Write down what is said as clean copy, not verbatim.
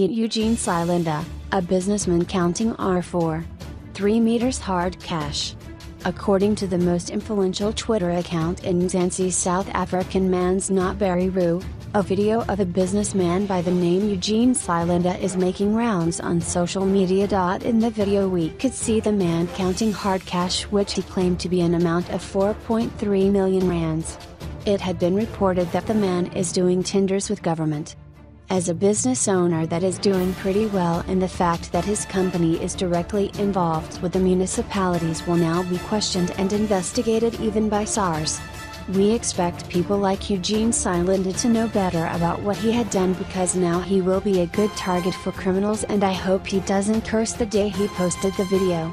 Meet Eugene Silinda, a businessman counting R4.3m hard cash. According to the most influential Twitter account in Mzansi, South African man's not very rude, a video of a businessman by the name Eugene Silinda is making rounds on social media. In the video we could see the man counting hard cash, which he claimed to be an amount of 4.3 million rands. It had been reported that the man is doing tenders with government. As a business owner that is doing pretty well, and the fact that his company is directly involved with the municipalities will now be questioned and investigated even by SARS. We expect people like Eugene Silinda to know better about what he had done, because now he will be a good target for criminals, and I hope he doesn't curse the day he posted the video.